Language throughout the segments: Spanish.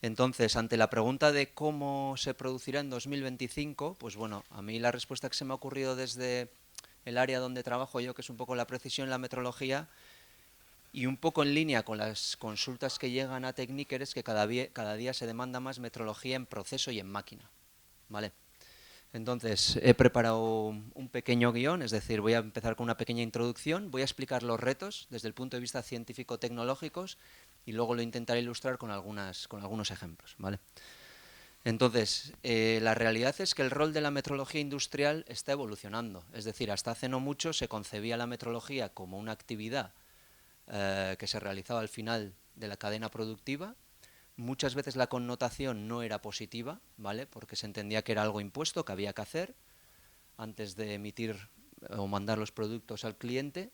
Entonces, ante la pregunta de cómo se producirá en 2025, pues bueno, a mí la respuesta que se me ha ocurrido desde el área donde trabajo yo, que es un poco la precisión, la metrología, y un poco en línea con las consultas que llegan a Techniker, es que cada día se demanda más metrología en proceso y en máquina, ¿vale? Entonces, he preparado un pequeño guión, es decir, voy a empezar con una pequeña introducción, voy a explicar los retos desde el punto de vista científico-tecnológicos y luego lo intentaré ilustrar con algunos ejemplos, ¿vale? Entonces, la realidad es que el rol de la metrología industrial está evolucionando. Es decir, hasta hace no mucho se concebía la metrología como una actividad que se realizaba al final de la cadena productiva. Muchas veces la connotación no era positiva, ¿vale? Porque se entendía que era algo impuesto, que había que hacer antes de emitir o mandar los productos al cliente.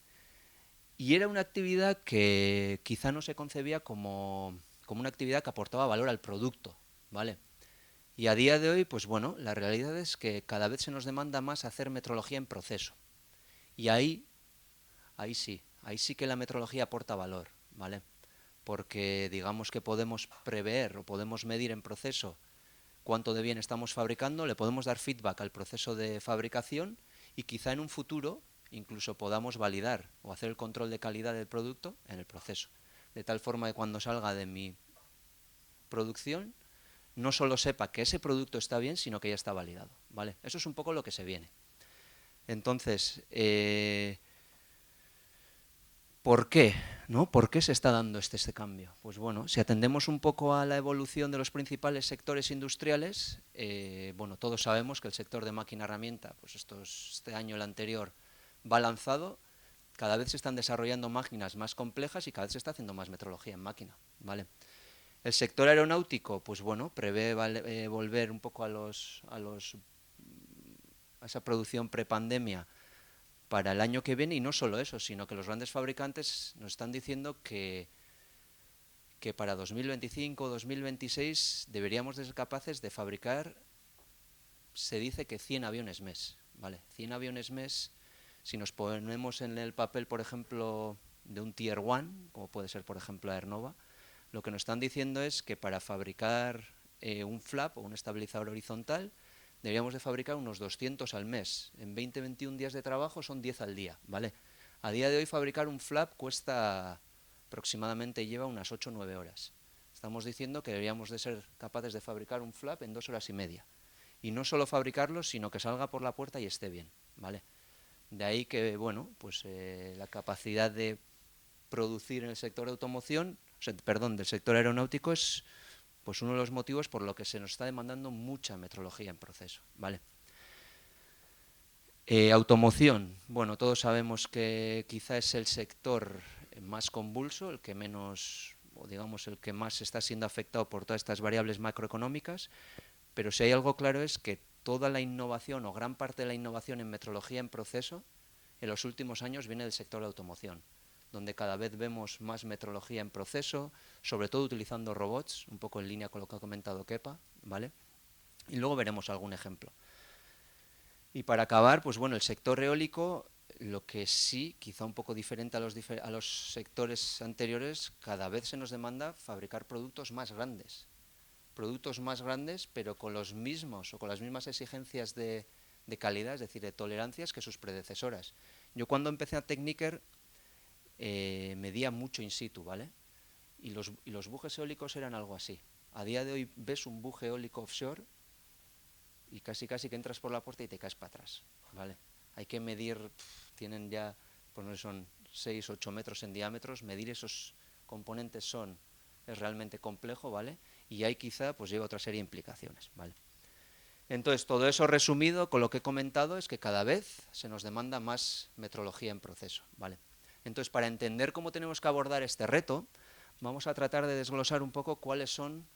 Y era una actividad que quizá no se concebía como una actividad que aportaba valor al producto, ¿vale? Y a día de hoy, pues bueno, la realidad es que cada vez se nos demanda más hacer metrología en proceso. Y ahí sí que la metrología aporta valor, ¿vale? Porque digamos que podemos prever o podemos medir en proceso cuánto de bien estamos fabricando, le podemos dar feedback al proceso de fabricación y quizá en un futuro incluso podamos validar o hacer el control de calidad del producto en el proceso. De tal forma que cuando salga de mi producción no solo sepa que ese producto está bien, sino que ya está validado, ¿vale? Eso es un poco lo que se viene. Entonces, ¿por qué? ¿No? ¿Por qué se está dando este cambio? Pues bueno, si atendemos un poco a la evolución de los principales sectores industriales, bueno, todos sabemos que el sector de máquina herramienta, pues este año, el anterior, va lanzado, cada vez se están desarrollando máquinas más complejas y cada vez se está haciendo más metrología en máquina, ¿vale? El sector aeronáutico, pues bueno, prevé volver un poco a esa producción prepandemia para el año que viene, y no solo eso, sino que los grandes fabricantes nos están diciendo que para 2025 o 2026 deberíamos de ser capaces de fabricar, se dice que 100 aviones mes, ¿vale? 100 aviones mes, si nos ponemos en el papel, por ejemplo, de un Tier 1, como puede ser, por ejemplo, Aernova, lo que nos están diciendo es que para fabricar un flap o un estabilizador horizontal deberíamos de fabricar unos 200 al mes. En 20-21 días de trabajo son 10 al día, ¿vale? A día de hoy fabricar un flap cuesta aproximadamente, lleva unas 8 o 9 horas. Estamos diciendo que deberíamos de ser capaces de fabricar un flap en 2 horas y media. Y no solo fabricarlo, sino que salga por la puerta y esté bien, ¿vale? De ahí que, bueno, pues la capacidad de producir en el sector de automoción, o sea, perdón, del sector aeronáutico es pues uno de los motivos por lo que se nos está demandando mucha metrología en proceso, ¿vale? Automoción, bueno, todos sabemos que quizá es el sector más convulso, el que menos, o digamos, el que más está siendo afectado por todas estas variables macroeconómicas, pero si hay algo claro es que toda la innovación o gran parte de la innovación en metrología en proceso en los últimos años viene del sector de automoción, donde cada vez vemos más metrología en proceso, sobre todo utilizando robots, un poco en línea con lo que ha comentado Kepa, ¿vale? Y luego veremos algún ejemplo. Y para acabar, pues bueno, el sector eólico, lo que sí, quizá un poco diferente a los sectores anteriores, cada vez se nos demanda fabricar productos más grandes, pero con los mismos o con las mismas exigencias de calidad, es decir, de tolerancias que sus predecesoras. Yo cuando empecé a Techniker medía mucho in situ, ¿vale? Y los bujes eólicos eran algo así. A día de hoy ves un buje eólico offshore y casi casi que entras por la puerta y te caes para atrás, ¿vale? Hay que medir, tienen ya, pues no sé, son 6 8 metros en diámetros, medir esos componentes es realmente complejo, ¿vale? Y ahí quizá pues lleva otra serie de implicaciones, ¿vale? Entonces, todo eso resumido con lo que he comentado es que cada vez se nos demanda más metrología en proceso, ¿vale? Entonces, para entender cómo tenemos que abordar este reto, vamos a tratar de desglosar un poco cuáles son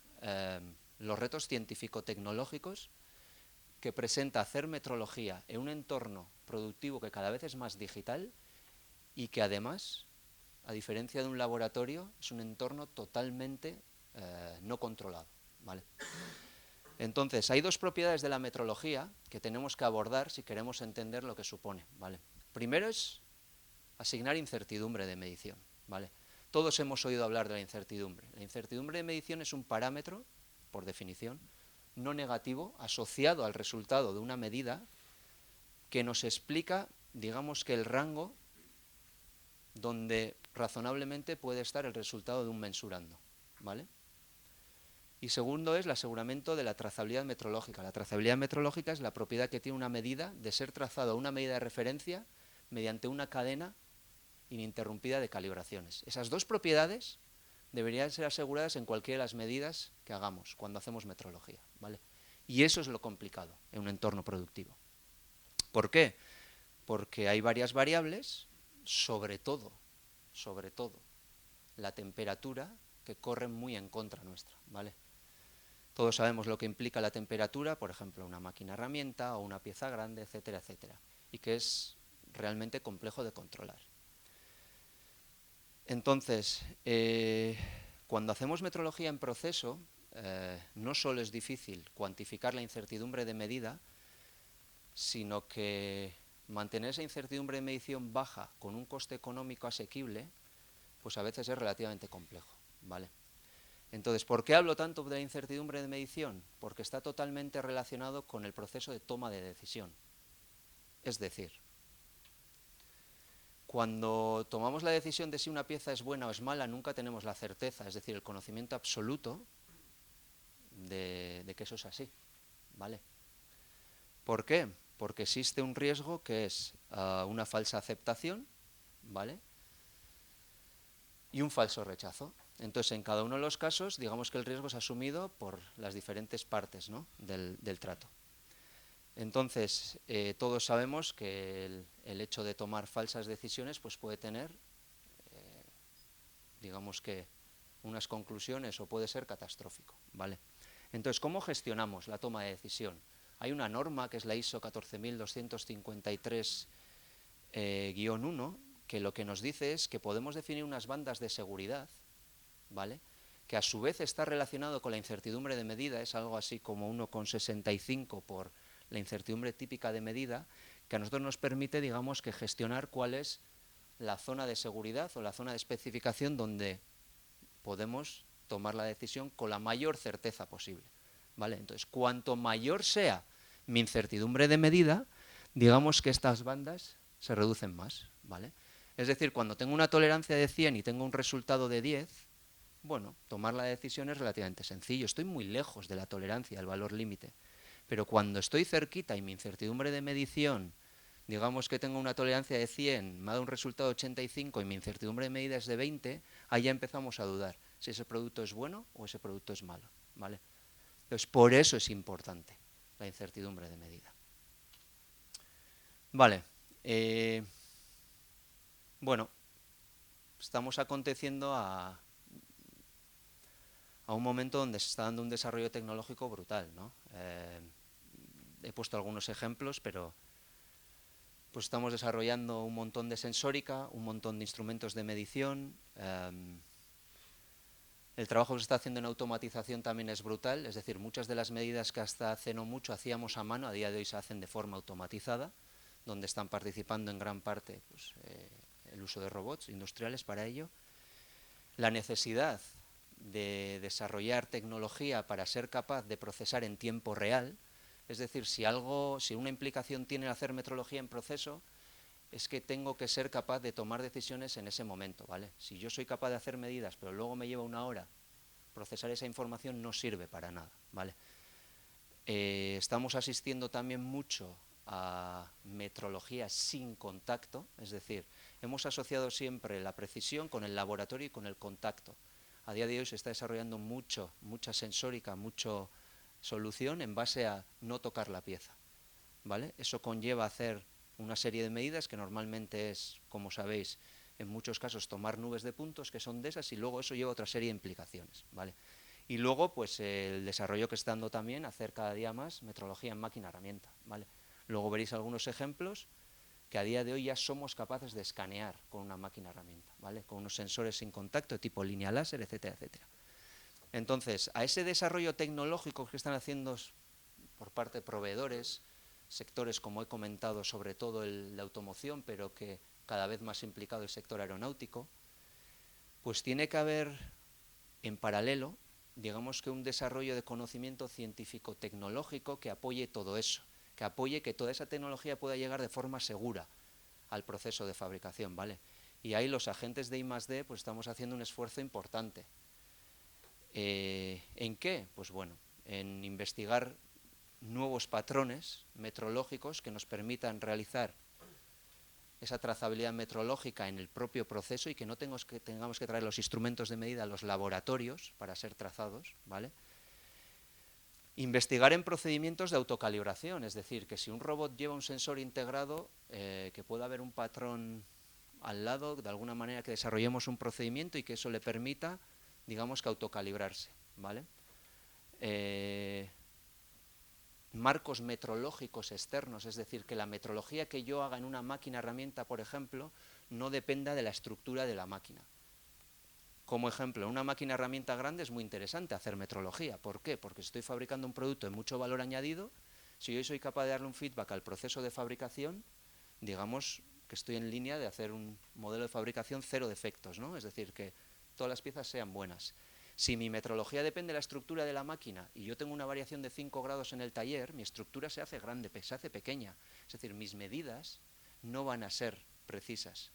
los retos científico-tecnológicos que presenta hacer metrología en un entorno productivo que cada vez es más digital y que además, a diferencia de un laboratorio, es un entorno totalmente no controlado, ¿vale? Entonces, hay dos propiedades de la metrología que tenemos que abordar si queremos entender lo que supone, ¿vale? Primero es asignar incertidumbre de medición, ¿vale? Todos hemos oído hablar de la incertidumbre. La incertidumbre de medición es un parámetro por definición, no negativo, asociado al resultado de una medida que nos explica, digamos que el rango donde razonablemente puede estar el resultado de un mensurando, ¿vale? Y segundo es el aseguramiento de la trazabilidad metrológica. La trazabilidad metrológica es la propiedad que tiene una medida de ser trazado a una medida de referencia mediante una cadena ininterrumpida de calibraciones. Esas dos propiedades deberían ser aseguradas en cualquiera de las medidas que hagamos cuando hacemos metrología, ¿vale? Y eso es lo complicado en un entorno productivo. ¿Por qué? Porque hay varias variables, sobre todo, la temperatura, que corren muy en contra nuestra, ¿vale? Todos sabemos lo que implica la temperatura, por ejemplo, una máquina herramienta o una pieza grande, etcétera, etcétera, y que es realmente complejo de controlar. Entonces, cuando hacemos metrología en proceso, no solo es difícil cuantificar la incertidumbre de medida, sino que mantener esa incertidumbre de medición baja con un coste económico asequible, pues a veces es relativamente complejo, ¿vale? Entonces, ¿por qué hablo tanto de la incertidumbre de medición? Porque está totalmente relacionado con el proceso de toma de decisión. Es decir, cuando tomamos la decisión de si una pieza es buena o es mala, nunca tenemos la certeza, es decir, el conocimiento absoluto de que eso es así, ¿vale? ¿Por qué? Porque existe un riesgo que es una falsa aceptación, ¿vale? Y un falso rechazo. Entonces, en cada uno de los casos, digamos que el riesgo es asumido por las diferentes partes, ¿no?, del trato. Entonces, todos sabemos que el hecho de tomar falsas decisiones pues puede tener, digamos que, unas conclusiones o puede ser catastrófico, ¿vale? Entonces, ¿cómo gestionamos la toma de decisión? Hay una norma que es la ISO 14253-1, que lo que nos dice es que podemos definir unas bandas de seguridad, ¿vale?, que a su vez está relacionado con la incertidumbre de medida, es algo así como 1,65 por la incertidumbre típica de medida, que a nosotros nos permite, digamos, que gestionar cuál es la zona de seguridad o la zona de especificación donde podemos tomar la decisión con la mayor certeza posible, ¿vale? Entonces, cuanto mayor sea mi incertidumbre de medida, digamos que estas bandas se reducen más, ¿vale? Es decir, cuando tengo una tolerancia de 100 y tengo un resultado de 10, bueno, tomar la decisión es relativamente sencillo. Estoy muy lejos de la tolerancia, del valor límite. Pero cuando estoy cerquita y mi incertidumbre de medición, digamos que tengo una tolerancia de 100, me ha dado un resultado de 85 y mi incertidumbre de medida es de 20, ahí ya empezamos a dudar si ese producto es bueno o ese producto es malo, ¿vale? Entonces, por eso es importante la incertidumbre de medida. Vale. Bueno, estamos aconteciendo a un momento donde se está dando un desarrollo tecnológico brutal, ¿no? He puesto algunos ejemplos, pero pues estamos desarrollando un montón de sensórica, un montón de instrumentos de medición. El trabajo que se está haciendo en automatización también es brutal, es decir, muchas de las medidas que hasta hace no mucho hacíamos a mano, a día de hoy se hacen de forma automatizada, donde están participando en gran parte pues, el uso de robots industriales para ello. La necesidad de desarrollar tecnología para ser capaz de procesar en tiempo real, es decir, si una implicación tiene hacer metrología en proceso, es que tengo que ser capaz de tomar decisiones en ese momento, ¿vale? Si yo soy capaz de hacer medidas, pero luego me lleva una hora procesar esa información, no sirve para nada, ¿vale? Estamos asistiendo también mucho a metrología sin contacto, es decir, hemos asociado siempre la precisión con el laboratorio y con el contacto. A día de hoy se está desarrollando mucha sensórica, mucha solución en base a no tocar la pieza, ¿vale? Eso conlleva hacer una serie de medidas que normalmente es, como sabéis, en muchos casos tomar nubes de puntos que son de esas y luego eso lleva otra serie de implicaciones, ¿vale? Y luego, pues el desarrollo que está dando también, hacer cada día más metrología en máquina herramienta, ¿vale? Luego veréis algunos ejemplos que a día de hoy ya somos capaces de escanear con una máquina herramienta, ¿vale? Con unos sensores sin contacto de tipo línea láser, etcétera, etcétera. Entonces, a ese desarrollo tecnológico que están haciendo por parte de proveedores, sectores, como he comentado, sobre todo el de automoción, pero que cada vez más implicado el sector aeronáutico, pues tiene que haber en paralelo, digamos que un desarrollo de conocimiento científico-tecnológico que apoye todo eso, que apoye que toda esa tecnología pueda llegar de forma segura al proceso de fabricación, ¿vale? Y ahí los agentes de I+D pues estamos haciendo un esfuerzo importante. ¿En qué? Pues bueno, en investigar nuevos patrones metrológicos que nos permitan realizar esa trazabilidad metrológica en el propio proceso y que no tengamos que traer los instrumentos de medida a los laboratorios para ser trazados, ¿vale? Investigar en procedimientos de autocalibración, es decir, que si un robot lleva un sensor integrado, que pueda haber un patrón al lado, de alguna manera que desarrollemos un procedimiento y que eso le permita, digamos, que autocalibrarse, ¿vale? Marcos metrológicos externos, es decir, que la metrología que yo haga en una máquina herramienta, por ejemplo, no dependa de la estructura de la máquina. Como ejemplo, en una máquina herramienta grande es muy interesante hacer metrología. ¿Por qué? Porque si estoy fabricando un producto de mucho valor añadido, si yo soy capaz de darle un feedback al proceso de fabricación, digamos que estoy en línea de hacer un modelo de fabricación cero defectos, ¿no? Es decir, que todas las piezas sean buenas. Si mi metrología depende de la estructura de la máquina y yo tengo una variación de 5 grados en el taller, mi estructura se hace grande, se hace pequeña. Es decir, mis medidas no van a ser precisas.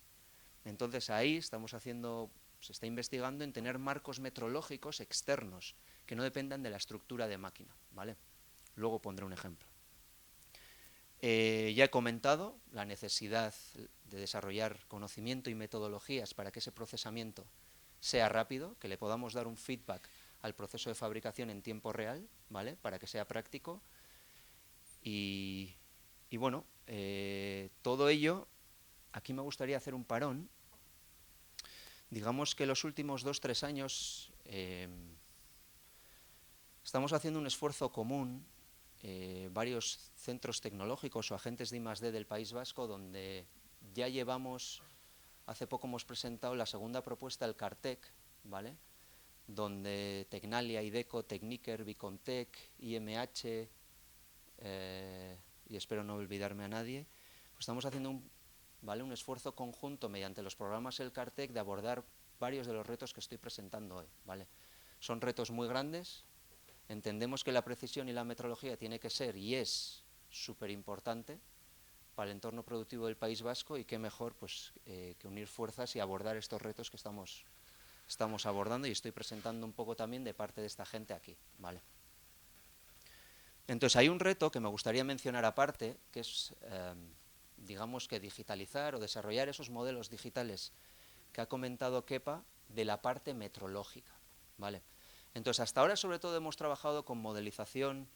Entonces ahí se está investigando en tener marcos metrológicos externos que no dependan de la estructura de máquina, ¿vale? Luego pondré un ejemplo. Ya he comentado la necesidad de desarrollar conocimiento y metodologías para que ese procesamiento sea rápido, que le podamos dar un feedback al proceso de fabricación en tiempo real, ¿vale? Para que sea práctico. Y bueno, todo ello, aquí me gustaría hacer un parón. Digamos que los últimos 2-3 años estamos haciendo un esfuerzo común, varios centros tecnológicos o agentes de I+D del País Vasco, donde ya llevamos, hace poco hemos presentado la segunda propuesta del Cartec, ¿vale? Donde Tecnalia, IDECO, Techniker, Vicontec, IMH, y espero no olvidarme a nadie, pues estamos haciendo un esfuerzo conjunto mediante los programas del Cartec de abordar varios de los retos que estoy presentando hoy, ¿vale? Son retos muy grandes. Entendemos que la precisión y la metrología tiene que ser y es súper importante para el entorno productivo del País Vasco, y qué mejor pues, que unir fuerzas y abordar estos retos que estamos abordando, y estoy presentando un poco también de parte de esta gente aquí, ¿vale? Entonces hay un reto que me gustaría mencionar aparte, que es, digamos que digitalizar o desarrollar esos modelos digitales que ha comentado Kepa de la parte metrológica, ¿vale? Entonces, hasta ahora sobre todo hemos trabajado con modelización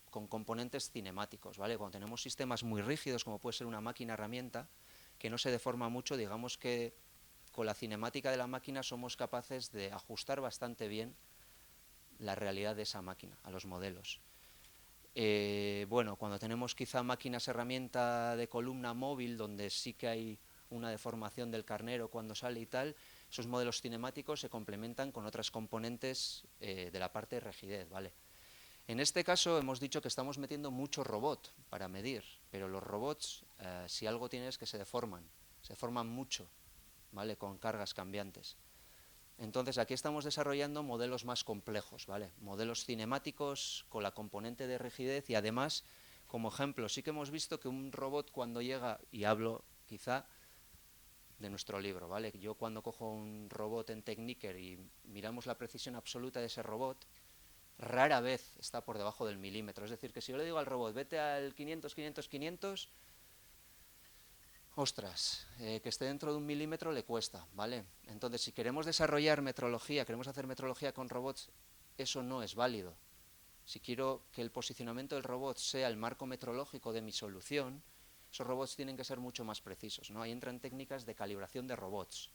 con componentes cinemáticos, ¿vale? Cuando tenemos sistemas muy rígidos, como puede ser una máquina herramienta, que no se deforma mucho, digamos que con la cinemática de la máquina somos capaces de ajustar bastante bien la realidad de esa máquina a los modelos. Bueno, cuando tenemos quizá máquinas herramienta de columna móvil, donde sí que hay una deformación del carnero cuando sale y tal, esos modelos cinemáticos se complementan con otras componentes de la parte de rigidez, ¿vale? En este caso hemos dicho que estamos metiendo mucho robot para medir, pero los robots, si algo tienen es que se deforman mucho, ¿vale? Con cargas cambiantes. Entonces aquí estamos desarrollando modelos más complejos, ¿vale? Modelos cinemáticos con la componente de rigidez, y además, como ejemplo, sí que hemos visto que un robot cuando llega, y hablo quizá de nuestro libro, ¿vale? Yo cuando cojo un robot en Techniker y miramos la precisión absoluta de ese robot, rara vez está por debajo del milímetro. Es decir, que si yo le digo al robot, vete al 500, 500, 500, ostras, que esté dentro de un milímetro le cuesta, ¿vale? Entonces, si queremos desarrollar metrología, queremos hacer metrología con robots, eso no es válido. Si quiero que el posicionamiento del robot sea el marco metrológico de mi solución, esos robots tienen que ser mucho más precisos, ¿no? Ahí entran técnicas de calibración de robots.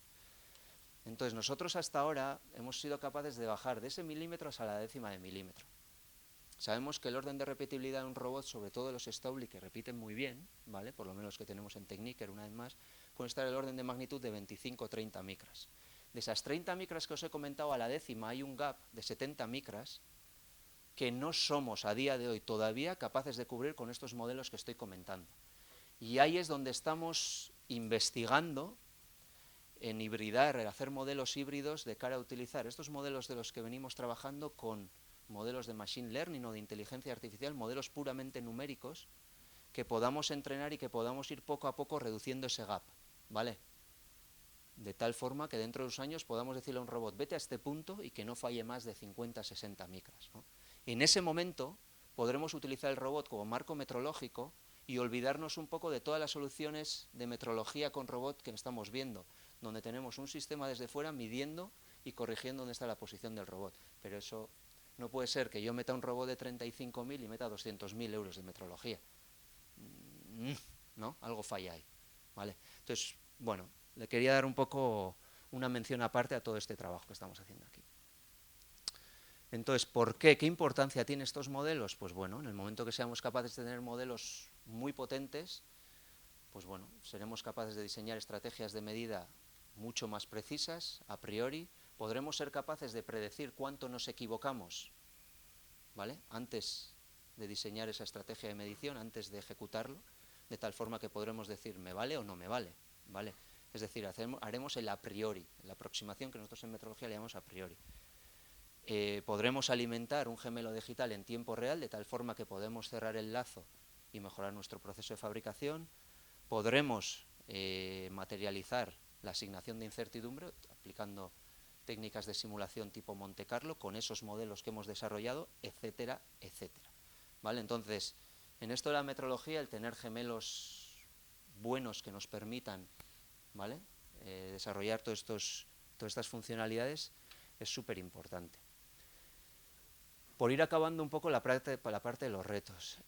Entonces, nosotros hasta ahora hemos sido capaces de bajar de ese milímetro hasta la décima de milímetro. Sabemos que el orden de repetibilidad de un robot, sobre todo los Stauly, que repiten muy bien, ¿vale? Por lo menos los que tenemos en Techniker, una vez más, pueden estar en el orden de magnitud de 25 o 30 micras. De esas 30 micras que os he comentado, a la décima hay un gap de 70 micras que no somos a día de hoy todavía capaces de cubrir con estos modelos que estoy comentando. Y ahí es donde estamos investigando en hibridar, en hacer modelos híbridos de cara a utilizar estos modelos de los que venimos trabajando con modelos de machine learning o de inteligencia artificial, modelos puramente numéricos, que podamos entrenar y que podamos ir poco a poco reduciendo ese gap, ¿vale? De tal forma que dentro de unos años podamos decirle a un robot, vete a este punto y que no falle más de 50-60 micras, ¿no? En ese momento podremos utilizar el robot como marco metrológico y olvidarnos un poco de todas las soluciones de metrología con robot que estamos viendo, donde tenemos un sistema desde fuera midiendo y corrigiendo dónde está la posición del robot. Pero eso no puede ser que yo meta un robot de 35.000 y meta 200.000 euros de metrología. ¿No? Algo falla ahí, ¿vale? Entonces, bueno, le quería dar un poco una mención aparte a todo este trabajo que estamos haciendo aquí. Entonces, ¿por qué? ¿Qué importancia tienen estos modelos? Pues bueno, en el momento que seamos capaces de tener modelos muy potentes, pues bueno, seremos capaces de diseñar estrategias de medida mucho más precisas, a priori, podremos ser capaces de predecir cuánto nos equivocamos, ¿vale? Antes de diseñar esa estrategia de medición, antes de ejecutarlo, de tal forma que podremos decir, ¿me vale o no me vale? ¿Vale? Es decir, haremos el a priori, la aproximación que nosotros en metrología le llamamos a priori. Podremos alimentar un gemelo digital en tiempo real, de tal forma que podemos cerrar el lazo y mejorar nuestro proceso de fabricación. Podremos materializar la asignación de incertidumbre aplicando técnicas de simulación tipo Monte Carlo con esos modelos que hemos desarrollado, etcétera, etcétera. ¿Vale? Entonces, en esto de la metrología, el tener gemelos buenos que nos permitan, ¿vale?, desarrollar todas estas funcionalidades es súper importante. Por ir acabando un poco la parte de los retos.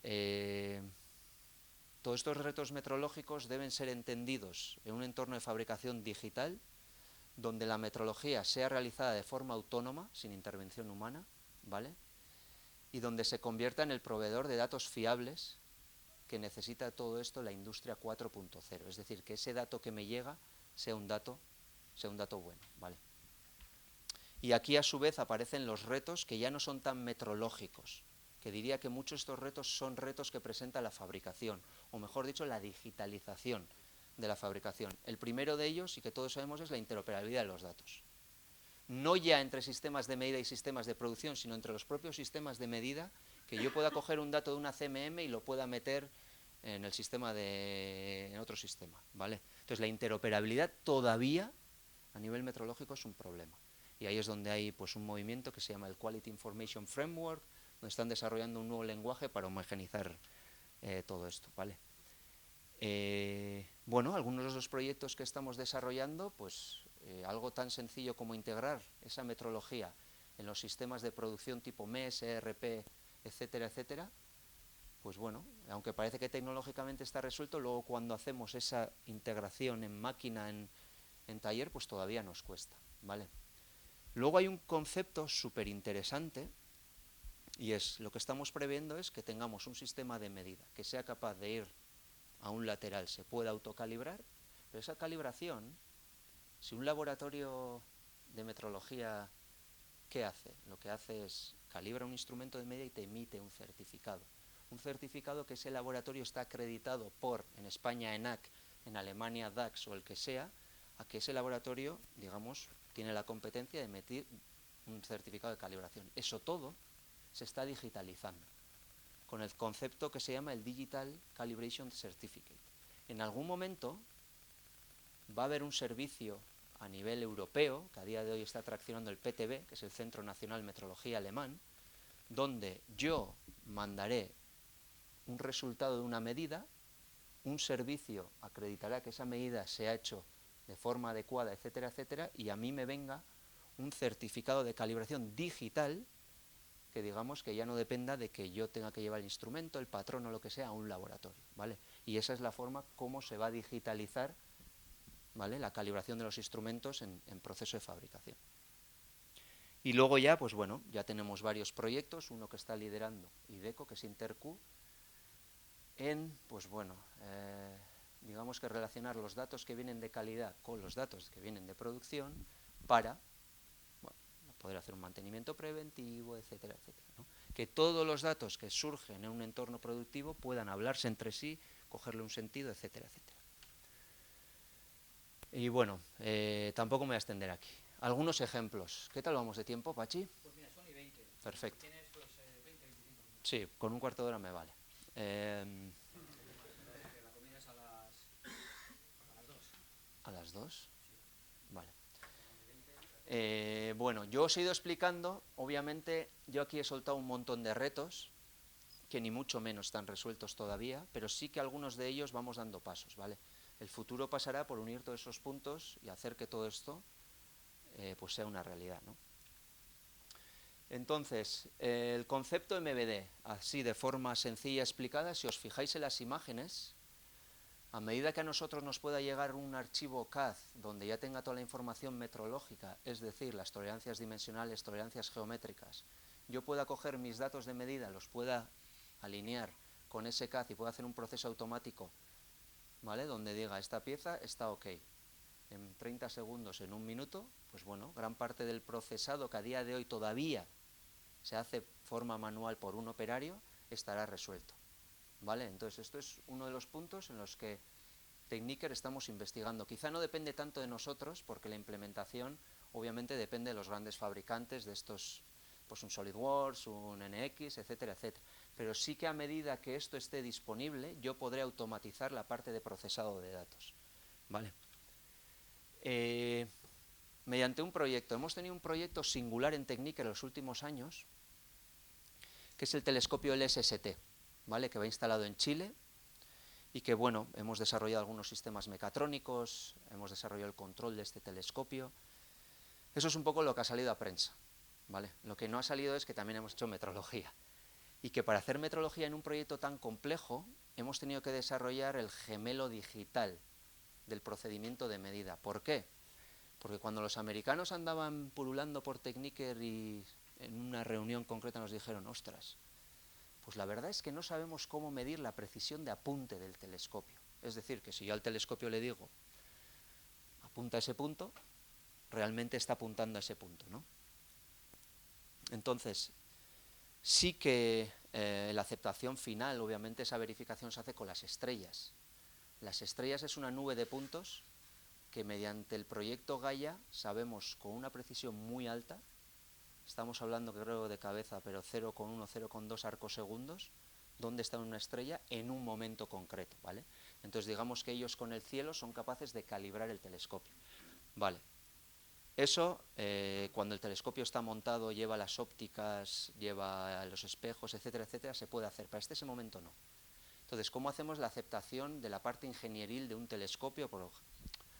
Todos estos retos metrológicos deben ser entendidos en un entorno de fabricación digital donde la metrología sea realizada de forma autónoma, sin intervención humana, ¿vale?, y donde se convierta en el proveedor de datos fiables que necesita todo esto la industria 4.0, es decir, que ese dato que me llega sea un dato bueno, ¿vale? Y aquí a su vez aparecen los retos que ya no son tan metrológicos, que diría que muchos de estos retos son retos que presenta la fabricación, o mejor dicho, la digitalización de la fabricación. El primero de ellos, y que todos sabemos, es la interoperabilidad de los datos. No ya entre sistemas de medida y sistemas de producción, sino entre los propios sistemas de medida, que yo pueda coger un dato de una CMM y lo pueda meter en el sistema en otro sistema, ¿vale? Entonces la interoperabilidad todavía a nivel metrológico es un problema. Y ahí es donde hay pues un movimiento que se llama el Quality Information Framework, donde están desarrollando un nuevo lenguaje para homogeneizar todo esto, ¿vale? Bueno, algunos de los proyectos que estamos desarrollando, pues algo tan sencillo como integrar esa metrología en los sistemas de producción tipo MES, ERP, etcétera, etcétera, pues bueno, aunque parece que tecnológicamente está resuelto, luego cuando hacemos esa integración en máquina, en taller, pues todavía nos cuesta, ¿vale? Luego hay un concepto súper interesante y es, lo que estamos previendo es que tengamos un sistema de medida que sea capaz de ir a un lateral, se pueda autocalibrar, pero esa calibración, si un laboratorio de metrología, ¿qué hace? Lo que hace es calibra un instrumento de medida y te emite un certificado. Un certificado que ese laboratorio está acreditado por, en España, ENAC, en Alemania, DAX o el que sea, a que ese laboratorio, digamos, tiene la competencia de emitir un certificado de calibración. Eso todo se está digitalizando con el concepto que se llama el Digital Calibration Certificate. En algún momento va a haber un servicio a nivel europeo, que a día de hoy está traccionando el PTB, que es el Centro Nacional de Metrología Alemán, donde yo mandaré un resultado de una medida, un servicio acreditará que esa medida se ha hecho de forma adecuada, etcétera, etcétera, y a mí me venga un certificado de calibración digital que digamos que ya no dependa de que yo tenga que llevar el instrumento, el patrón o lo que sea a un laboratorio, ¿vale? Y esa es la forma como se va a digitalizar, ¿vale?, la calibración de los instrumentos en proceso de fabricación. Y luego ya, pues bueno, ya tenemos varios proyectos, uno que está liderando IDECO, que es Interq, en, pues bueno, digamos que relacionar los datos que vienen de calidad con los datos que vienen de producción para, bueno, poder hacer un mantenimiento preventivo, etcétera, etcétera, ¿no? Que todos los datos que surgen en un entorno productivo puedan hablarse entre sí, cogerle un sentido, etcétera, etcétera. Y bueno, tampoco me voy a extender aquí. Algunos ejemplos. ¿Qué tal vamos de tiempo, Pachi? Pues mira, son y 20. Perfecto. Tienes pues 20, 25 minutos. Sí, con un cuarto de hora me vale. Que la comida es a las 2. ¿A las 2? Sí, Vale. son y 20. Bueno, yo os he ido explicando, obviamente yo aquí he soltado un montón de retos, que ni mucho menos están resueltos todavía, pero sí que algunos de ellos vamos dando pasos, ¿vale? El futuro pasará por unir todos esos puntos y hacer que todo esto pues sea una realidad, ¿no? Entonces, el concepto MVD, así de forma sencilla explicada, si os fijáis en las imágenes, a medida que a nosotros nos pueda llegar un archivo CAD donde ya tenga toda la información metrológica, es decir, las tolerancias dimensionales, tolerancias geométricas, yo pueda coger mis datos de medida, los pueda alinear con ese CAD y pueda hacer un proceso automático, ¿vale? Donde diga, esta pieza está ok. En 30 segundos, en un minuto, pues bueno, gran parte del procesado que a día de hoy todavía se hace forma manual por un operario, estará resuelto, ¿vale? Entonces, esto es uno de los puntos en los que Techniker estamos investigando. Quizá no depende tanto de nosotros, porque la implementación obviamente depende de los grandes fabricantes de estos, pues un SolidWorks, un NX, etcétera, etcétera. Pero sí que a medida que esto esté disponible, yo podré automatizar la parte de procesado de datos, ¿vale? Mediante un proyecto, hemos tenido un proyecto singular en Techniker en los últimos años, que es el telescopio LSST, ¿vale? Que va instalado en Chile, y que, bueno, hemos desarrollado algunos sistemas mecatrónicos, hemos desarrollado el control de este telescopio. Eso es un poco lo que ha salido a prensa, ¿vale? Lo que no ha salido es que también hemos hecho metrología, y que para hacer metrología en un proyecto tan complejo hemos tenido que desarrollar el gemelo digital del procedimiento de medida. ¿Por qué? Porque cuando los americanos andaban pululando por Techniker y en una reunión concreta nos dijeron, ostras, pues la verdad es que no sabemos cómo medir la precisión de apunte del telescopio. Es decir, que si yo al telescopio le digo, apunta a ese punto, realmente está apuntando a ese punto, ¿no? Entonces, sí que la aceptación final, obviamente esa verificación se hace con las estrellas. Las estrellas es una nube de puntos que mediante el proyecto Gaia sabemos con una precisión muy alta, estamos hablando creo de cabeza, pero 0,1, 0,2 arcosegundos, dónde está una estrella en un momento concreto, ¿vale? Entonces digamos que ellos con el cielo son capaces de calibrar el telescopio, ¿vale? Eso, cuando el telescopio está montado, lleva las ópticas, lleva los espejos, etcétera, etcétera, se puede hacer. Para ese momento no. Entonces, ¿cómo hacemos la aceptación de la parte ingenieril de un telescopio,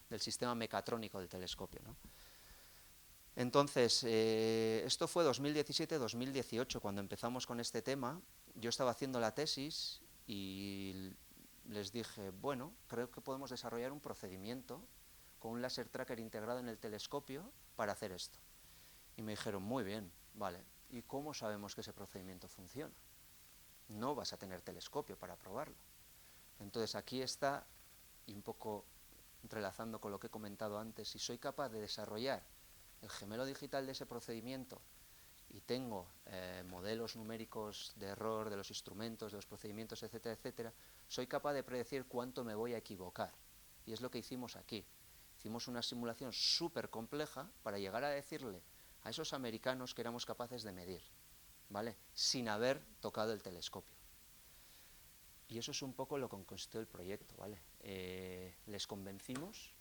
del sistema mecatrónico del telescopio, ¿no? Entonces, esto fue 2017-2018, cuando empezamos con este tema. Yo estaba haciendo la tesis y les dije, bueno, creo que podemos desarrollar un procedimiento con un láser tracker integrado en el telescopio para hacer esto. Y me dijeron, muy bien, vale, ¿y cómo sabemos que ese procedimiento funciona? No vas a tener telescopio para probarlo. Entonces aquí está, y un poco entrelazando con lo que he comentado antes, si soy capaz de desarrollar el gemelo digital de ese procedimiento y tengo modelos numéricos de error de los instrumentos, de los procedimientos, etcétera, etcétera, soy capaz de predecir cuánto me voy a equivocar. Y es lo que hicimos aquí. Hicimos una simulación súper compleja para llegar a decirle a esos americanos que éramos capaces de medir, ¿vale? Sin haber tocado el telescopio. Y eso es un poco lo que consistió el proyecto, ¿vale? Les convencimos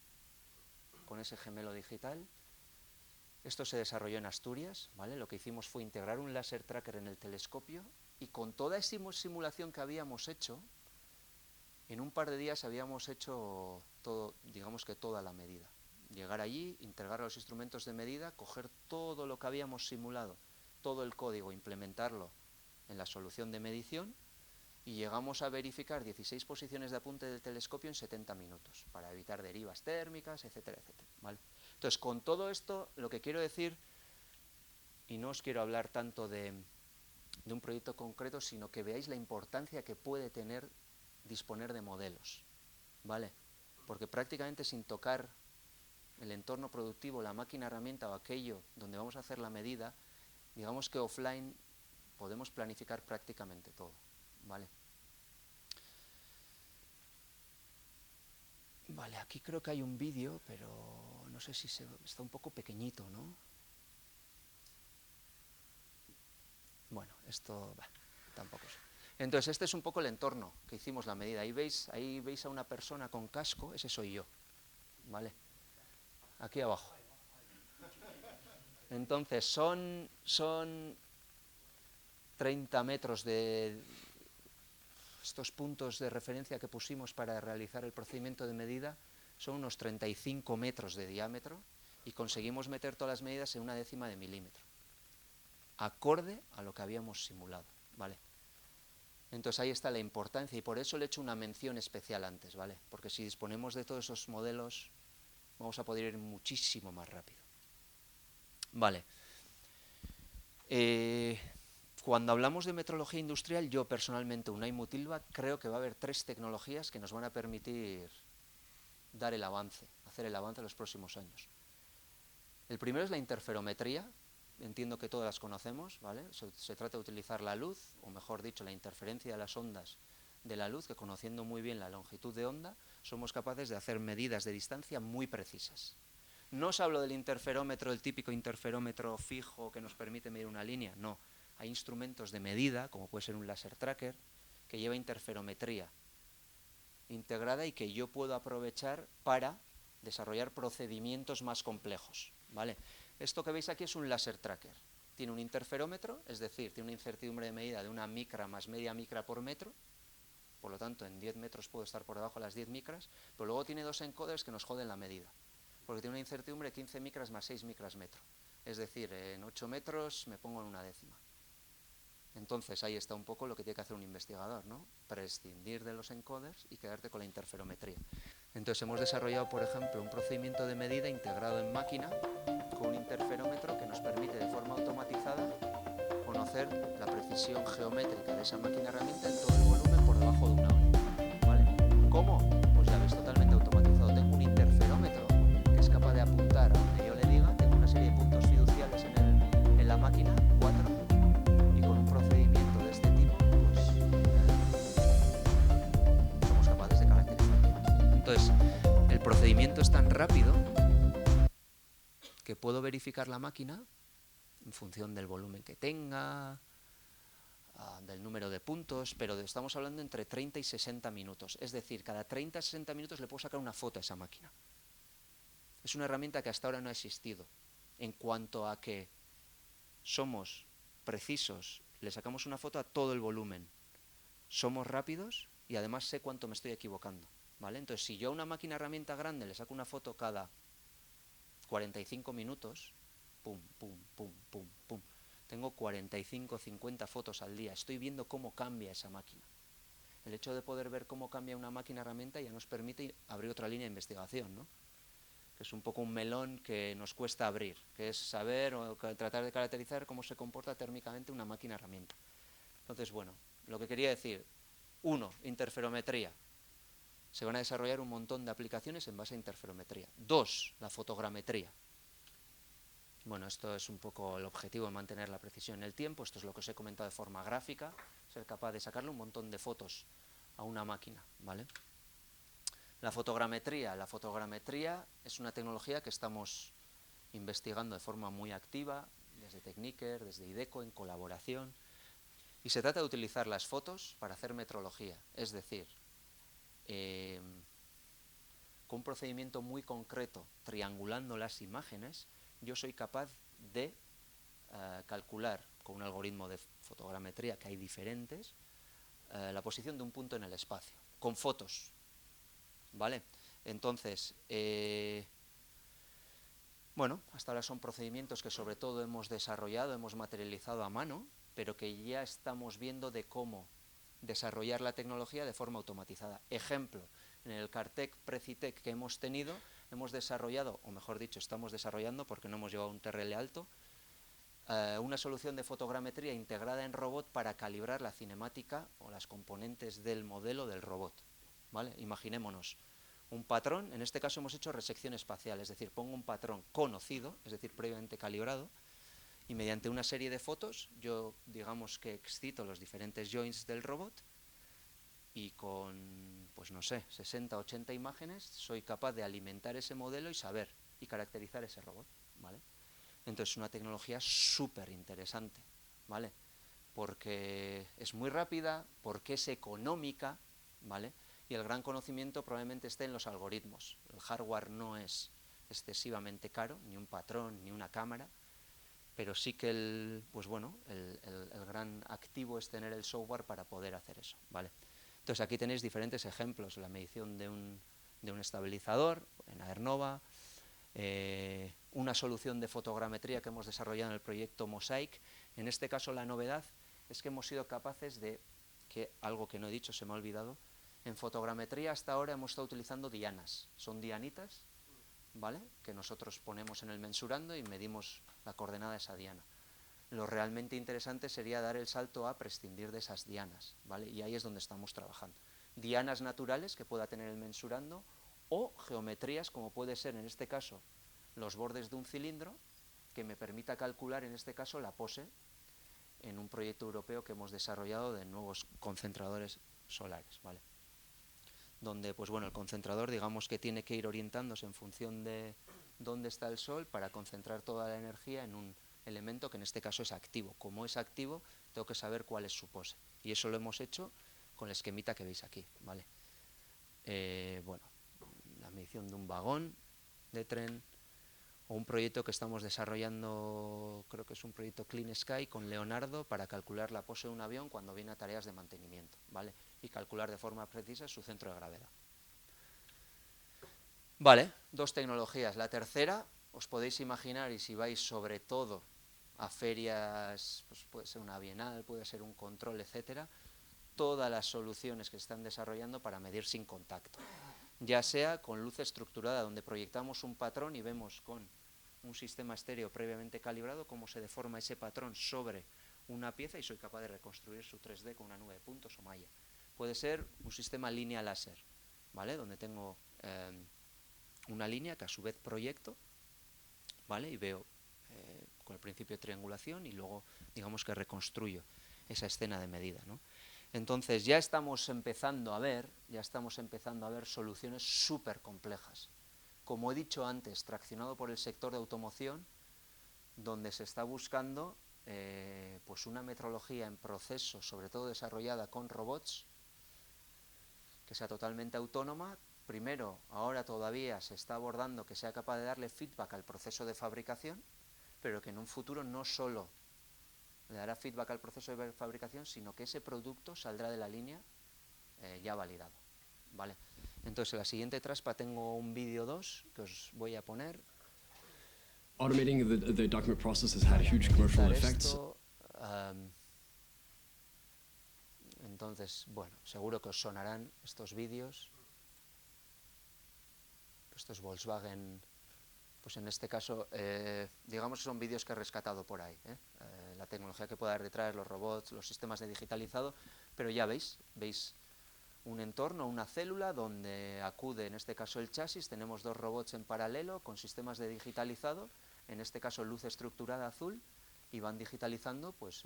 con ese gemelo digital. Esto se desarrolló en Asturias, ¿vale? Lo que hicimos fue integrar un láser tracker en el telescopio y con toda esa simulación que habíamos hecho, en un par de días habíamos hecho todo, digamos que toda la medida. Llegar allí, integrar los instrumentos de medida, coger todo lo que habíamos simulado, todo el código, implementarlo en la solución de medición y llegamos a verificar 16 posiciones de apunte del telescopio en 70 minutos para evitar derivas térmicas, etcétera, etcétera, ¿vale? Entonces, con todo esto, lo que quiero decir, y no os quiero hablar tanto de un proyecto concreto, sino que veáis la importancia que puede tener disponer de modelos, ¿vale? Porque prácticamente sin tocar el entorno productivo, la máquina herramienta o aquello donde vamos a hacer la medida, digamos que offline podemos planificar prácticamente todo, ¿vale? Vale, aquí creo que hay un vídeo, pero no sé si está un poco pequeñito, ¿no? Bueno, esto tampoco sé. Entonces, este es un poco el entorno que hicimos la medida. Ahí veis a una persona con casco, ese soy yo, ¿vale? Aquí abajo. Entonces, son 30 metros de estos puntos de referencia que pusimos para realizar el procedimiento de medida, son unos 35 metros de diámetro y conseguimos meter todas las medidas en 1/10 de milímetro, acorde a lo que habíamos simulado, ¿vale? Entonces ahí está la importancia y por eso le he hecho una mención especial antes, ¿vale? Porque si disponemos de todos esos modelos vamos a poder ir muchísimo más rápido. Vale. Cuando hablamos de metrología industrial, yo personalmente, Unai Mutilva, creo que va a haber 3 tecnologías que nos van a permitir dar el avance, hacer el avance en los próximos años. El primero es la interferometría, entiendo que todas las conocemos, ¿vale? Se trata de utilizar la luz, o mejor dicho, la interferencia de las ondas de la luz, que conociendo muy bien la longitud de onda, somos capaces de hacer medidas de distancia muy precisas. No os hablo del interferómetro, el típico interferómetro fijo que nos permite medir una línea, no. Hay instrumentos de medida, como puede ser un láser tracker, que lleva interferometría integrada y que yo puedo aprovechar para desarrollar procedimientos más complejos, ¿vale? Esto que veis aquí es un láser tracker. Tiene un interferómetro, es decir, tiene una incertidumbre de medida de 1 micra más media micra por metro, por lo tanto en 10 metros puedo estar por debajo de las 10 micras, pero luego tiene 2 encoders que nos joden la medida, porque tiene una incertidumbre de 15 micras más 6 micras metro, es decir, en 8 metros me pongo en 1/10. Entonces ahí está un poco lo que tiene que hacer un investigador, ¿no? Prescindir de los encoders y quedarte con la interferometría. Entonces hemos desarrollado, por ejemplo, un procedimiento de medida integrado en máquina con un interferómetro que nos permite de forma automatizada conocer la precisión geométrica de esa máquina herramienta en todo el volumen por debajo de 1 hora, ¿vale? ¿Cómo? Pues ya ves, totalmente automatizado. Tengo un interferómetro que es capaz de apuntar a donde yo le diga, tengo una serie de puntos fiduciales en la máquina, 4, y con un procedimiento de este tipo, pues somos capaces de caracterizar la máquina. Entonces, el procedimiento es tan rápido que puedo verificar la máquina en función del volumen que tenga, del número de puntos, pero estamos hablando entre 30 y 60 minutos. Es decir, cada 30 a 60 minutos le puedo sacar una foto a esa máquina. Es una herramienta que hasta ahora no ha existido. En cuanto a que somos precisos, le sacamos una foto a todo el volumen. Somos rápidos y además sé cuánto me estoy equivocando, ¿vale? Entonces, si yo a una máquina herramienta grande le saco una foto cada 45 minutos, pum, pum, pum, pum, pum, tengo 45, 50 fotos al día. Estoy viendo cómo cambia esa máquina. El hecho de poder ver cómo cambia una máquina herramienta ya nos permite abrir otra línea de investigación, ¿no? Que es un poco un melón que nos cuesta abrir, que es saber o tratar de caracterizar cómo se comporta térmicamente una máquina herramienta. Entonces, bueno, lo que quería decir, 1, interferometría. Se van a desarrollar un montón de aplicaciones en base a interferometría. 2, la fotogrametría. Bueno, esto es un poco el objetivo de mantener la precisión en el tiempo. Esto es lo que os he comentado de forma gráfica, ser capaz de sacarle un montón de fotos a una máquina, ¿vale? La fotogrametría es una tecnología que estamos investigando de forma muy activa, desde Techniker, desde IDECO, en colaboración, y se trata de utilizar las fotos para hacer metrología, es decir, con un procedimiento muy concreto, triangulando las imágenes, yo soy capaz de calcular con un algoritmo de fotogrametría, que hay diferentes, la posición de un punto en el espacio, con fotos, ¿vale? Entonces, bueno, hasta ahora son procedimientos que sobre todo hemos desarrollado, hemos materializado a mano, pero que ya estamos viendo de cómo desarrollar la tecnología de forma automatizada. Ejemplo, en el Cartec Precitec que hemos tenido, hemos desarrollado, o mejor dicho, estamos desarrollando porque no hemos llevado un TRL alto, una solución de fotogrametría integrada en robot para calibrar la cinemática o las componentes del modelo del robot, ¿vale? Imaginémonos un patrón, en este caso hemos hecho resección espacial, es decir, pongo un patrón conocido, es decir, previamente calibrado, y mediante una serie de fotos yo digamos que excito los diferentes joints del robot y con pues no sé, 60, 80 imágenes, soy capaz de alimentar ese modelo y saber y caracterizar ese robot, ¿vale? Entonces es una tecnología súper interesante, ¿vale? Porque es muy rápida, porque es económica, ¿vale? Y el gran conocimiento probablemente esté en los algoritmos. El hardware no es excesivamente caro, ni un patrón, ni una cámara, pero sí que el gran activo es tener el software para poder hacer eso, ¿vale? Entonces aquí tenéis diferentes ejemplos, la medición de un estabilizador en Aernova, una solución de fotogrametría que hemos desarrollado en el proyecto Mosaic. En este caso la novedad es que hemos sido capaces de, algo que no he dicho, se me ha olvidado, en fotogrametría hasta ahora hemos estado utilizando dianas, son dianitas, ¿vale?, que nosotros ponemos en el mensurando y medimos la coordenada de esa diana. Lo realmente interesante sería dar el salto a prescindir de esas dianas, ¿vale? Y ahí es donde estamos trabajando. Dianas naturales que pueda tener el mensurando o geometrías como puede ser en este caso los bordes de un cilindro que me permita calcular en este caso la pose en un proyecto europeo que hemos desarrollado de nuevos concentradores solares, ¿vale? Donde pues bueno, el concentrador digamos que tiene que ir orientándose en función de dónde está el sol para concentrar toda la energía en un elemento que en este caso es activo. Como es activo, tengo que saber cuál es su pose. Y eso lo hemos hecho con el esquemita que veis aquí, ¿vale? Bueno, la medición de un vagón de tren, o un proyecto que estamos desarrollando, creo que es un proyecto Clean Sky con Leonardo para calcular la pose de un avión cuando viene a tareas de mantenimiento, ¿vale? Y calcular de forma precisa su centro de gravedad. Vale, dos tecnologías. La tercera, os podéis imaginar, y si vais sobre todo a ferias, pues puede ser una bienal, puede ser un control, etcétera, todas las soluciones que se están desarrollando para medir sin contacto, ya sea con luz estructurada, donde proyectamos un patrón y vemos con un sistema estéreo previamente calibrado cómo se deforma ese patrón sobre una pieza y soy capaz de reconstruir su 3D con una nube de puntos o malla. Puede ser un sistema línea láser, ¿vale?, donde tengo una línea que a su vez proyecto, ¿vale?, y veo con el principio de triangulación y luego digamos que reconstruyo esa escena de medida, ¿no? Entonces ya estamos empezando a ver soluciones súper complejas. Como he dicho antes, traccionado por el sector de automoción, donde se está buscando pues una metrología en proceso, sobre todo desarrollada con robots, que sea totalmente autónoma. Primero, ahora todavía se está abordando que sea capaz de darle feedback al proceso de fabricación, pero que en un futuro no solo le dará feedback al proceso de fabricación, sino que ese producto saldrá de la línea ya validado, ¿vale? Entonces, en la siguiente traspa tengo un vídeo 2 que os voy a poner. Automating the document process has had huge commercial effects. Entonces, bueno, seguro que os sonarán estos vídeos. Esto es Volkswagen, pues en este caso, digamos que son vídeos que he rescatado por ahí, la tecnología que pueda haber detrás, los robots, los sistemas de digitalizado, pero ya veis un entorno, una célula donde acude, en este caso el chasis, tenemos dos robots en paralelo con sistemas de digitalizado, en este caso luz estructurada azul, y van digitalizando pues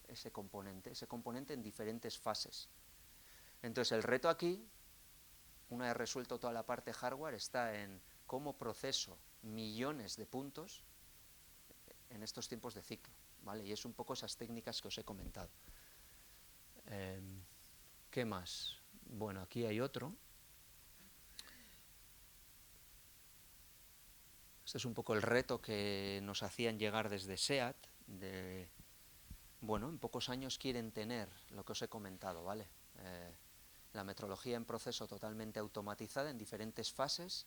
ese componente en diferentes fases. Entonces el reto aquí, una vez resuelto toda la parte hardware, está en cómo proceso millones de puntos en estos tiempos de ciclo, ¿vale? Y es un poco esas técnicas que os he comentado. ¿Qué más? Bueno, aquí hay otro. Este es un poco el reto que nos hacían llegar desde SEAT, bueno, en pocos años quieren tener lo que os he comentado, ¿vale? La metrología en proceso totalmente automatizada en diferentes fases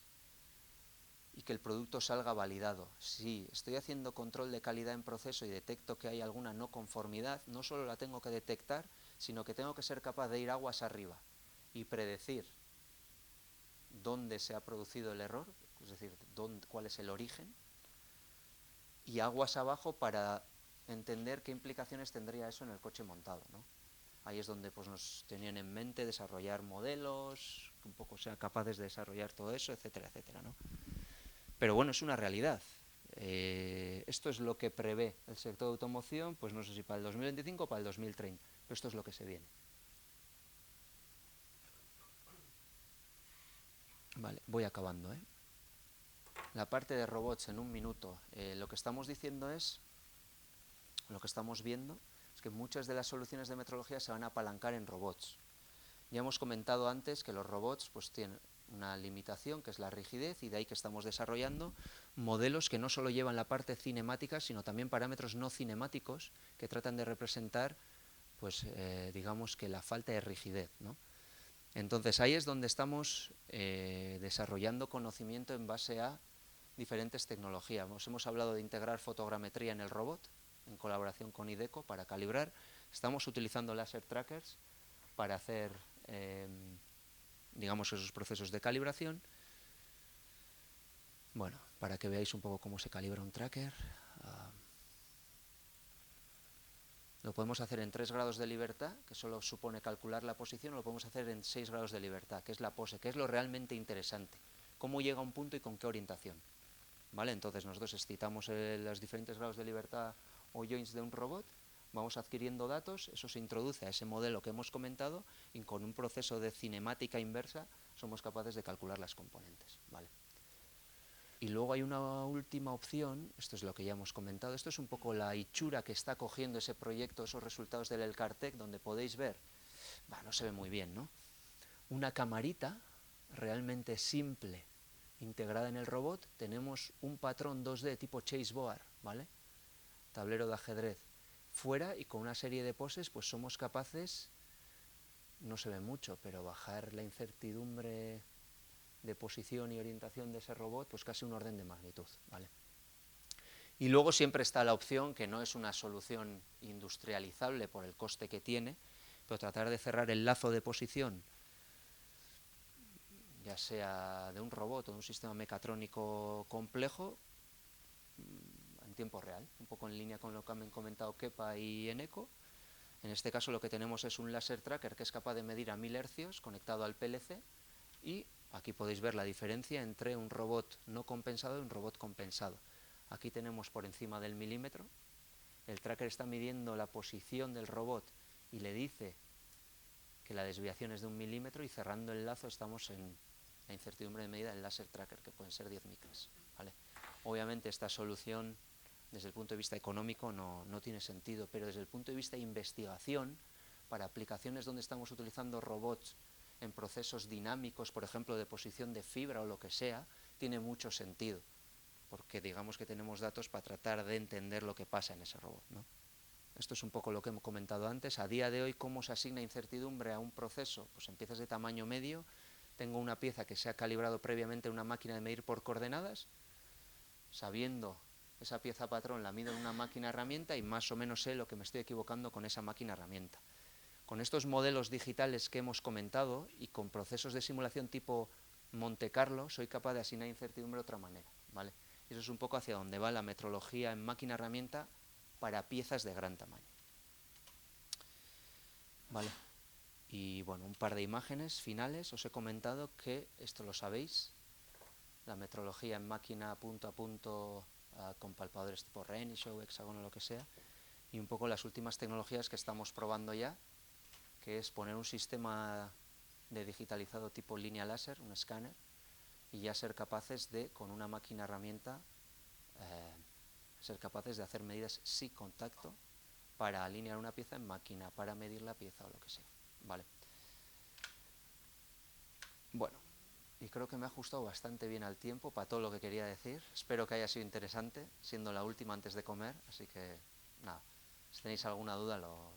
y que el producto salga validado. Si estoy haciendo control de calidad en proceso y detecto que hay alguna no conformidad, no solo la tengo que detectar, sino que tengo que ser capaz de ir aguas arriba y predecir dónde se ha producido el error, es decir, cuál es el origen, y aguas abajo para entender qué implicaciones tendría eso en el coche montado, ¿no? Ahí es donde pues, nos tenían en mente desarrollar modelos, que un poco sean capaces de desarrollar todo eso, etcétera, etcétera, ¿no? Pero bueno, es una realidad. Esto es lo que prevé el sector de automoción, pues no sé si para el 2025 o para el 2030, pero esto es lo que se viene. Vale, voy acabando, ¿eh? La parte de robots en un minuto. Lo que estamos diciendo es, lo que estamos viendo, es que muchas de las soluciones de metrología se van a apalancar en robots. Ya hemos comentado antes que los robots pues tienen una limitación, que es la rigidez, y de ahí que estamos desarrollando modelos que no solo llevan la parte cinemática, sino también parámetros no cinemáticos que tratan de representar, pues digamos que la falta de rigidez, ¿no? Entonces ahí es donde estamos desarrollando conocimiento en base a diferentes tecnologías. Hemos hablado de integrar fotogrametría en el robot, en colaboración con IDECO para calibrar. Estamos utilizando laser trackers para hacer, digamos, esos procesos de calibración. Bueno, para que veáis un poco cómo se calibra un tracker. Lo podemos hacer en 3 grados de libertad, que solo supone calcular la posición, o lo podemos hacer en 6 grados de libertad, que es la pose, que es lo realmente interesante. Cómo llega a un punto y con qué orientación. ¿Vale? Entonces nosotros excitamos los diferentes grados de libertad o joints de un robot, vamos adquiriendo datos, eso se introduce a ese modelo que hemos comentado y con un proceso de cinemática inversa somos capaces de calcular las componentes. ¿Vale? Y luego hay una última opción, esto es lo que ya hemos comentado, esto es un poco la hechura que está cogiendo ese proyecto, esos resultados del Elkartec, donde podéis ver, no se ve muy bien, ¿no? Una camarita realmente simple, integrada en el robot, tenemos un patrón 2D tipo chessboard, ¿vale? Tablero de ajedrez. Fuera y con una serie de poses, pues somos capaces, no se ve mucho, pero bajar la incertidumbre de posición y orientación de ese robot, pues casi un orden de magnitud, ¿vale? Y luego siempre está la opción, que no es una solución industrializable por el coste que tiene, pero tratar de cerrar el lazo de posición, ya sea de un robot o de un sistema mecatrónico complejo, en tiempo real, un poco en línea con lo que han comentado Kepa y Eneco. En este caso lo que tenemos es un laser tracker que es capaz de medir a 1000 hercios conectado al PLC, y aquí podéis ver la diferencia entre un robot no compensado y un robot compensado. Aquí tenemos por encima del milímetro, el tracker está midiendo la posición del robot y le dice que la desviación es de 1 milímetro, y cerrando el lazo estamos en la incertidumbre de medida del laser tracker, que pueden ser 10 micras, ¿vale? Obviamente esta solución desde el punto de vista económico no tiene sentido, pero desde el punto de vista de investigación, para aplicaciones donde estamos utilizando robots en procesos dinámicos, por ejemplo de posición de fibra o lo que sea, tiene mucho sentido, porque digamos que tenemos datos para tratar de entender lo que pasa en ese robot, ¿no? Esto es un poco lo que hemos comentado antes. A día de hoy, ¿cómo se asigna incertidumbre a un proceso? Pues en piezas de tamaño medio, tengo una pieza que se ha calibrado previamente en una máquina de medir por coordenadas, sabiendo esa pieza patrón la mido en una máquina herramienta y más o menos sé lo que me estoy equivocando con esa máquina herramienta. Con estos modelos digitales que hemos comentado y con procesos de simulación tipo Monte Carlo, soy capaz de asignar incertidumbre de otra manera, ¿vale? Eso es un poco hacia donde va la metrología en máquina herramienta para piezas de gran tamaño. Vale. Y bueno, un par de imágenes finales. Os he comentado que, esto lo sabéis, la metrología en máquina punto a punto con palpadores tipo Renishaw, hexágono, lo que sea, y un poco las últimas tecnologías que estamos probando ya, que es poner un sistema de digitalizado tipo línea láser, un escáner, y ya ser capaces de, con una máquina herramienta, ser capaces de hacer medidas sin contacto para alinear una pieza en máquina, para medir la pieza o lo que sea. Vale. Bueno, y creo que me ha ajustado bastante bien al tiempo para todo lo que quería decir. Espero que haya sido interesante, siendo la última antes de comer, así que nada, si tenéis alguna duda lo